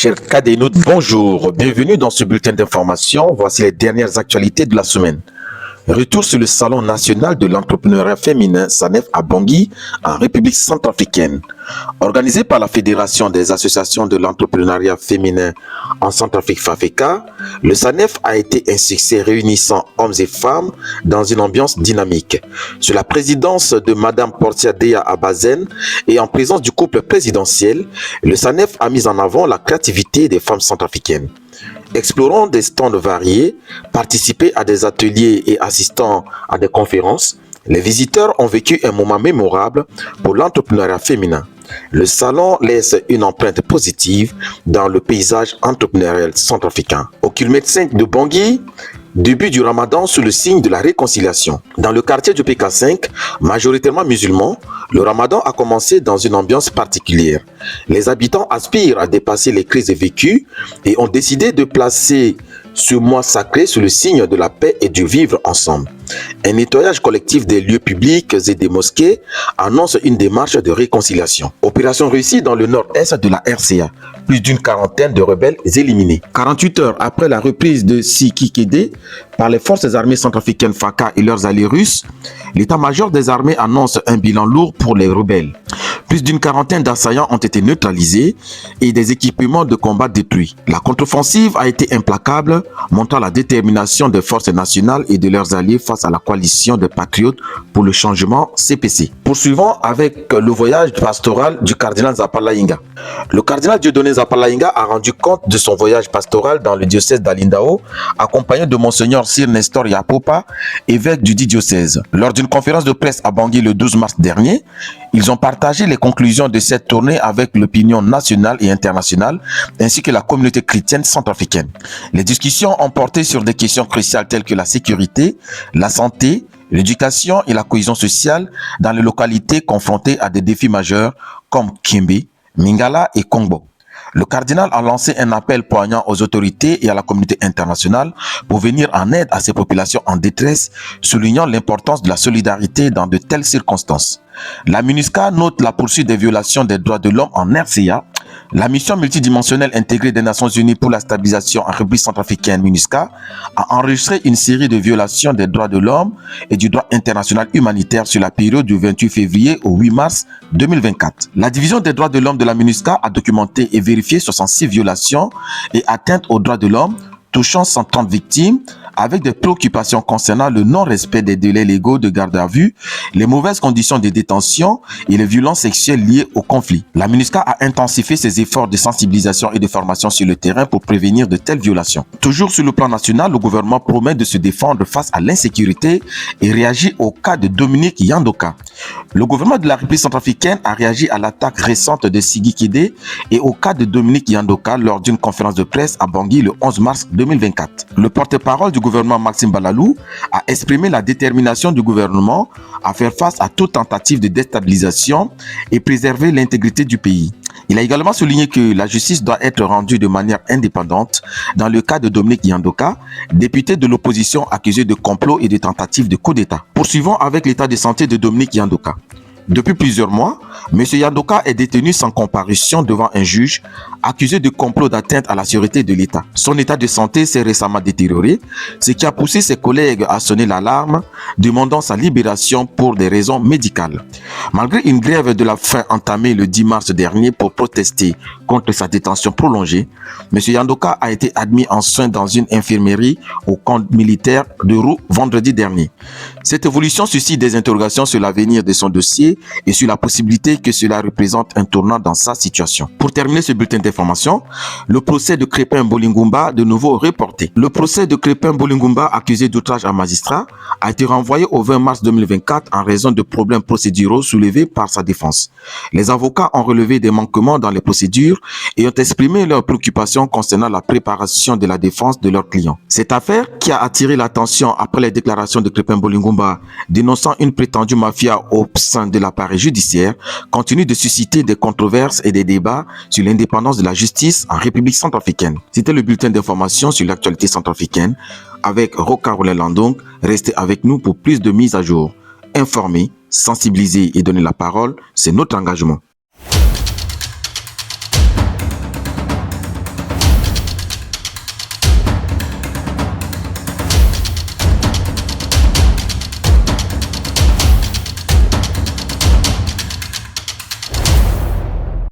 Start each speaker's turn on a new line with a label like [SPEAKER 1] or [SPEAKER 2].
[SPEAKER 1] Chers cadénoutes, bonjour. Bienvenue dans ce bulletin d'information. Voici les dernières actualités de la semaine. Retour sur le Salon national de l'entrepreneuriat féminin SANEF à Bangui, en République centrafricaine. Organisé par la Fédération des associations de l'entrepreneuriat féminin en Centrafrique FAFECA, le SANEF a été un succès réunissant hommes et femmes dans une ambiance dynamique. Sous la présidence de Madame Portia Deya Abazen et en présence du couple présidentiel, le SANEF a mis en avant la créativité des femmes centrafricaines. Explorant des stands variés, participé à des ateliers et assistant à des conférences, les visiteurs ont vécu un moment mémorable pour l'entrepreneuriat féminin. Le salon laisse une empreinte positive dans le paysage entrepreneurial centrafricain. Au kilomètre 5 de Bangui, début du Ramadan sous le signe de la réconciliation. Dans le quartier du PK5, majoritairement musulman, le Ramadan a commencé dans une ambiance particulière. Les habitants aspirent à dépasser les crises vécues et ont décidé de placer ce mois sacré sous le signe de la paix et du vivre ensemble. Un nettoyage collectif des lieux publics et des mosquées annonce une démarche de réconciliation. Opération réussie dans le nord-est de la RCA. Plus d'une quarantaine de rebelles éliminés. 48 heures après la reprise de Sikikede par les forces armées centrafricaines FACA et leurs alliés russes, l'état-major des armées annonce un bilan lourd pour les rebelles. Plus d'une quarantaine d'assaillants ont été neutralisés et des équipements de combat détruits. La contre-offensive a été implacable, montrant la détermination des forces nationales et de leurs alliés face à la coalition des patriotes pour le changement CPC. Poursuivons avec le voyage pastoral du cardinal Zapalainga. Le cardinal Dieudonné Zapalainga a rendu compte de son voyage pastoral dans le diocèse d'Alindao, accompagné de Monseigneur Sir Nestor Yapopa, évêque du dit diocèse. Lors d'une conférence de presse à Bangui le 12 mars dernier, ils ont partagé les conclusions de cette tournée avec l'opinion nationale et internationale, ainsi que la communauté chrétienne centrafricaine. Les discussions ont porté sur des questions cruciales telles que la sécurité, la santé, l'éducation et la cohésion sociale dans les localités confrontées à des défis majeurs comme Kimbe, Mingala et Kongbo. Le cardinal a lancé un appel poignant aux autorités et à la communauté internationale pour venir en aide à ces populations en détresse, soulignant l'importance de la solidarité dans de telles circonstances. La MINUSCA note la poursuite des violations des droits de l'homme en RCA. La mission multidimensionnelle intégrée des Nations Unies pour la stabilisation en République centrafricaine, MINUSCA, a enregistré une série de violations des droits de l'homme et du droit international humanitaire sur la période du 28 février au 8 mars 2024. La division des droits de l'homme de la MINUSCA a documenté et vérifié 66 violations et atteintes aux droits de l'homme, touchant 130 victimes, avec des préoccupations concernant le non-respect des délais légaux de garde à vue, les mauvaises conditions de détention et les violences sexuelles liées au conflit. La MINUSCA a intensifié ses efforts de sensibilisation et de formation sur le terrain pour prévenir de telles violations. Toujours sur le plan national, le gouvernement promet de se défendre face à l'insécurité et réagit au cas de Dominique Yandoka. Le gouvernement de la République centrafricaine a réagi à l'attaque récente de Sikikede et au cas de Dominique Yandoka lors d'une conférence de presse à Bangui le 11 mars 2024. Le porte-parole du gouvernement Maxime Balalou a exprimé la détermination du gouvernement à faire face à toute tentative de déstabilisation et préserver l'intégrité du pays. Il a également souligné que la justice doit être rendue de manière indépendante dans le cas de Dominique Yandoka, député de l'opposition accusé de complot et de tentative de coup d'État. Poursuivons avec l'état de santé de Dominique Yandoka. Depuis plusieurs mois, M. Yandoka est détenu sans comparution devant un juge accusé de complot d'atteinte à la sûreté de l'État. Son état de santé s'est récemment détérioré, ce qui a poussé ses collègues à sonner l'alarme, demandant sa libération pour des raisons médicales. Malgré une grève de la faim entamée le 10 mars dernier pour protester contre sa détention prolongée, M. Yandoka a été admis en soins dans une infirmerie au camp militaire de Roux vendredi dernier. Cette évolution suscite des interrogations sur l'avenir de son dossier et sur la possibilité que cela représente un tournant dans sa situation. Pour terminer ce bulletin d'information, le procès de Crépin Bolingumba de nouveau reporté. Le procès de Crépin Bolingumba accusé d'outrage à magistrat a été renvoyé au 20 mars 2024 en raison de problèmes procéduraux soulevés par sa défense. Les avocats ont relevé des manquements dans les procédures et ont exprimé leurs préoccupations concernant la préparation de la défense de leurs clients. Cette affaire, qui a attiré l'attention après les déclarations de Crépin Bolingumba dénonçant une prétendue mafia au sein de l'appareil judiciaire, continue de susciter des controverses et des débats sur l'indépendance de la justice en République centrafricaine. C'était le bulletin d'information sur l'actualité centrafricaine avec Rocarola Landong. Restez avec nous pour plus de mises à jour. Informer, sensibiliser et donner la parole, c'est notre engagement.